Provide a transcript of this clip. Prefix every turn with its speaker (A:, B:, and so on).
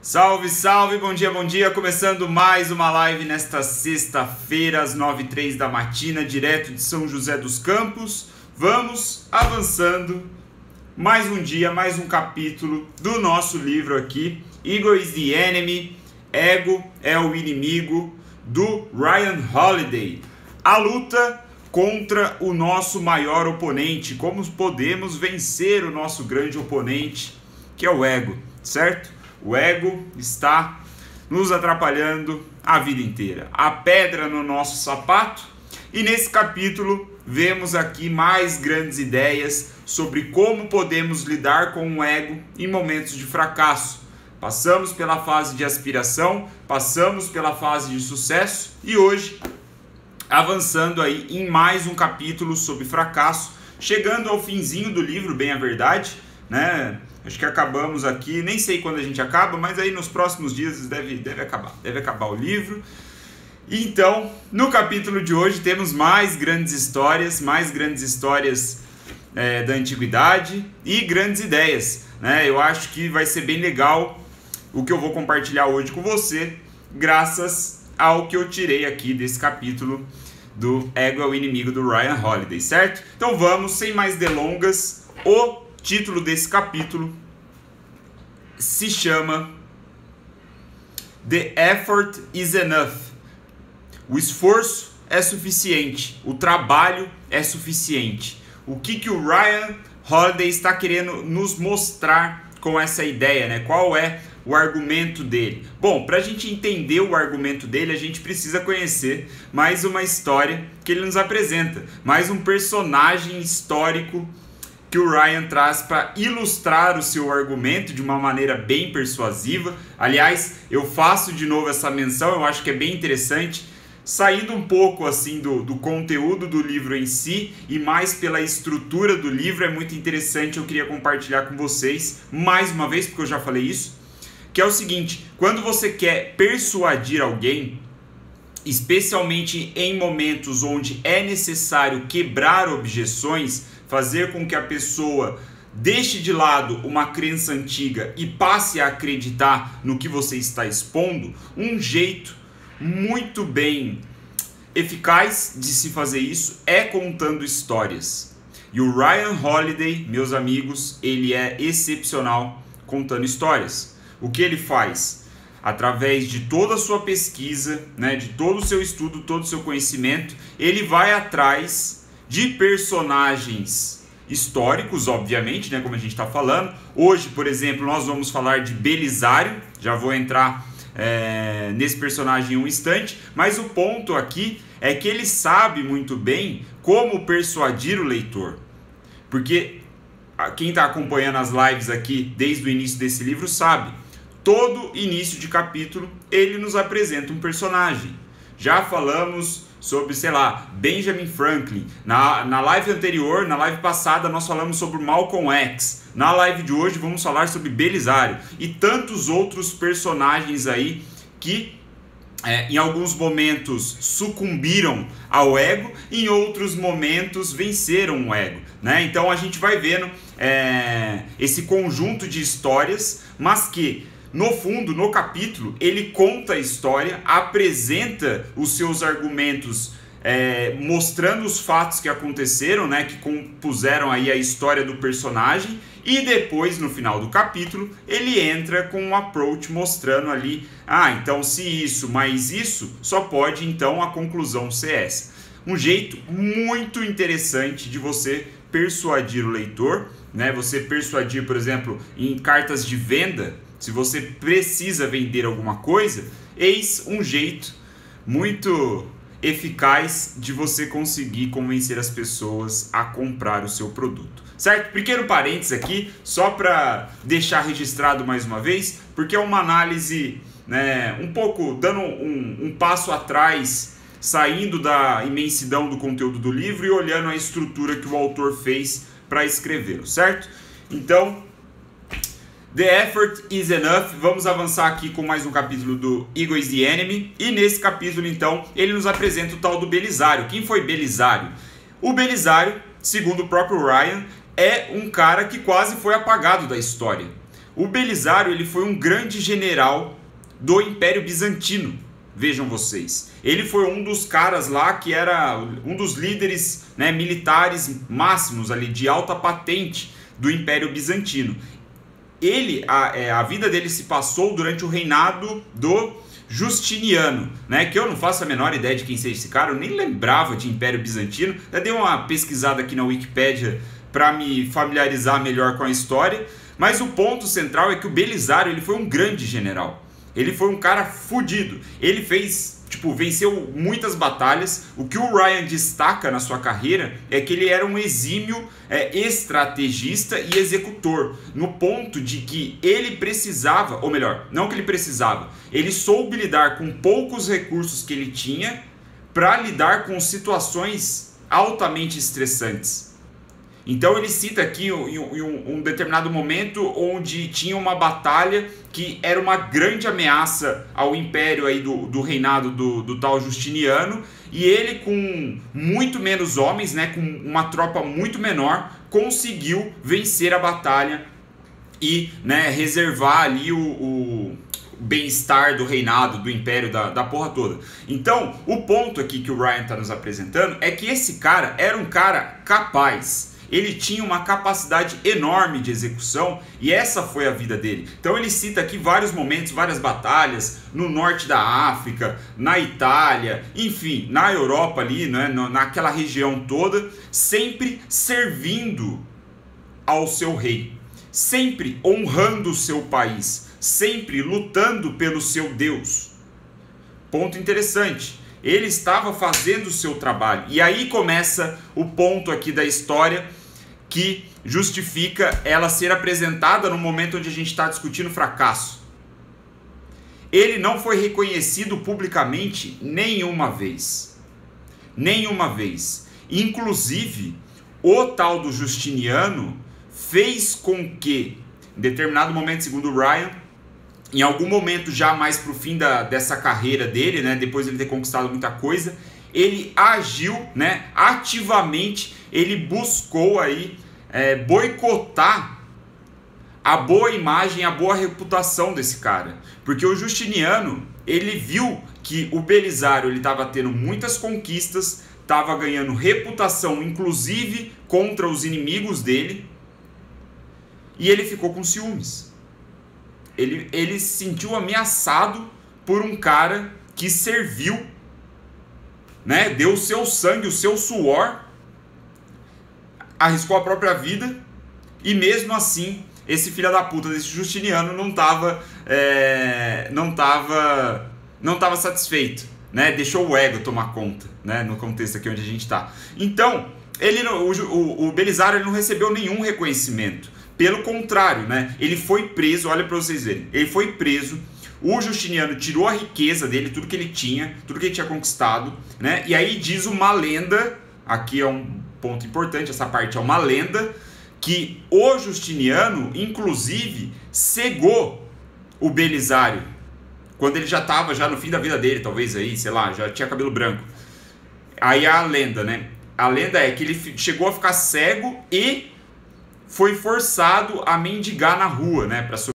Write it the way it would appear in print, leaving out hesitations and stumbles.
A: Salve, salve, bom dia, começando mais uma live nesta sexta-feira às 9h03 da matina, direto de São José dos Campos. Vamos avançando, mais um dia, mais um capítulo do nosso livro aqui, Ego is the Enemy, Ego é o Inimigo, do Ryan Holiday. A luta contra o nosso maior oponente, como podemos vencer o nosso grande oponente, que é o ego, certo? O ego está nos atrapalhando a vida inteira. A pedra no nosso sapato. E nesse capítulo vemos aqui mais grandes ideias sobre como podemos lidar com o ego em momentos de fracasso. Passamos pela fase de aspiração, passamos pela fase de sucesso e hoje avançando aí em mais um capítulo sobre fracasso, chegando ao finzinho do livro, bem a verdade, né? Acho que acabamos aqui, nem sei quando a gente acaba, mas aí nos próximos dias deve acabar o livro. Então, no capítulo de hoje temos mais grandes histórias da antiguidade e grandes ideias, né? Eu acho que vai ser bem legal o que eu vou compartilhar hoje com você, graças ao que eu tirei aqui desse capítulo do Ego é o Inimigo do Ryan Holiday, certo? Então vamos, sem mais delongas, o título desse capítulo se chama The Effort is Enough. O esforço é suficiente, o trabalho é suficiente. O que o Ryan Holiday está querendo nos mostrar com essa ideia, né? Qual é o argumento dele? Bom, para a gente entender o argumento dele, a gente precisa conhecer mais uma história que ele nos apresenta, mais um personagem histórico que o Ryan traz para ilustrar o seu argumento de uma maneira bem persuasiva. Aliás, eu faço de novo essa menção, eu acho que é bem interessante, saindo um pouco assim do conteúdo do livro em si e mais pela estrutura do livro. É muito interessante, eu queria compartilhar com vocês mais uma vez, porque eu já falei isso, que é o seguinte: quando você quer persuadir alguém, especialmente em momentos onde é necessário quebrar objeções, fazer com que a pessoa deixe de lado uma crença antiga e passe a acreditar no que você está expondo, um jeito muito bem eficaz de se fazer isso é contando histórias. E o Ryan Holiday, meus amigos, ele é excepcional contando histórias. O que ele faz? Através de toda a sua pesquisa, né, de todo o seu estudo, todo o seu conhecimento, ele vai atrás de personagens históricos, obviamente, né, como a gente está falando. Hoje, por exemplo, nós vamos falar de Belisário, já vou entrar nesse personagem em um instante, mas o ponto aqui é que ele sabe muito bem como persuadir o leitor, porque quem está acompanhando as lives aqui desde o início desse livro sabe, todo início de capítulo ele nos apresenta um personagem. Já falamos sobre, sei lá, Benjamin Franklin. Na live anterior, na live passada, nós falamos sobre Malcolm X. Na live de hoje vamos falar sobre Belisário e tantos outros personagens aí que em alguns momentos sucumbiram ao ego, em outros momentos venceram o ego, né? Então a gente vai vendo esse conjunto de histórias, mas que no fundo, no capítulo, ele conta a história, apresenta os seus argumentos, mostrando os fatos que aconteceram, né, que compuseram aí a história do personagem, e depois, no final do capítulo, ele entra com um approach mostrando ali, então se isso mais isso, só pode então a conclusão ser essa. Um jeito muito interessante de você persuadir o leitor, né, você persuadir, por exemplo, em cartas de venda. Se você precisa vender alguma coisa, eis um jeito muito eficaz de você conseguir convencer as pessoas a comprar o seu produto. Certo? Pequeno parênteses aqui, só para deixar registrado mais uma vez, porque é uma análise, né, um pouco dando um passo atrás, saindo da imensidão do conteúdo do livro e olhando a estrutura que o autor fez para escrevê-lo, certo? Então, The Effort is Enough. Vamos avançar aqui com mais um capítulo do Ego is the Enemy. E nesse capítulo, então, ele nos apresenta o tal do Belisário. Quem foi Belisário? O Belisário, segundo o próprio Ryan, é um cara que quase foi apagado da história. O Belisário ele foi um grande general do Império Bizantino, vejam vocês. Ele foi um dos caras lá que era um dos líderes, né, militares máximos ali, de alta patente do Império Bizantino. A vida dele se passou durante o reinado do Justiniano, né, que eu não faço a menor ideia de quem seja esse cara, eu nem lembrava de Império Bizantino. Eu dei uma pesquisada aqui na Wikipédia para me familiarizar melhor com a história, mas o ponto central é que o Belisário ele foi um grande general. Ele foi um cara fudido. Ele venceu muitas batalhas. O que o Ryan destaca na sua carreira é que ele era um exímio estrategista e executor, no ponto de que ele precisava, ou melhor, não que ele precisava, ele soube lidar com poucos recursos que ele tinha para lidar com situações altamente estressantes. Então ele cita aqui em um determinado momento onde tinha uma batalha que era uma grande ameaça ao império aí do reinado do tal Justiniano, e ele com muito menos homens, né, com uma tropa muito menor, conseguiu vencer a batalha e, né, reservar ali o bem-estar do reinado, do império, da porra toda. Então o ponto aqui que o Ryan está nos apresentando é que esse cara era um cara capaz. Ele tinha uma capacidade enorme de execução e essa foi a vida dele. Então ele cita aqui vários momentos, várias batalhas no norte da África, na Itália, enfim, na Europa ali, né, naquela região toda, sempre servindo ao seu rei, sempre honrando o seu país, sempre lutando pelo seu Deus. Ponto interessante. Ele estava fazendo o seu trabalho. E aí começa o ponto aqui da história que justifica ela ser apresentada no momento onde a gente está discutindo fracasso. Ele não foi reconhecido publicamente nenhuma vez. Nenhuma vez. Inclusive, o tal do Justiniano fez com que, em determinado momento, segundo o Ryan, em algum momento já mais para o fim dessa carreira dele, né, depois de ele ter conquistado muita coisa, ele agiu, né, ativamente, ele buscou aí boicotar a boa imagem, a boa reputação desse cara. Porque o Justiniano, ele viu que o Belisário estava tendo muitas conquistas, estava ganhando reputação, inclusive contra os inimigos dele, e ele ficou com ciúmes. Ele se sentiu ameaçado por um cara que serviu, né, deu o seu sangue, o seu suor, arriscou a própria vida, e mesmo assim, esse filho da puta desse Justiniano não tava satisfeito, né, deixou o ego tomar conta, né, no contexto aqui onde a gente está. Então, o Belisário ele não recebeu nenhum reconhecimento. Pelo contrário, né, ele foi preso, olha para vocês verem, ele foi preso, o Justiniano tirou a riqueza dele, tudo que ele tinha conquistado, né, e aí diz uma lenda, aqui é um ponto importante, essa parte é uma lenda, que o Justiniano, inclusive, cegou o Belisário, quando ele já estava no fim da vida dele, talvez aí, sei lá, já tinha cabelo branco. Aí a lenda, né, a lenda é que ele chegou a ficar cego e foi forçado a mendigar na rua, né, para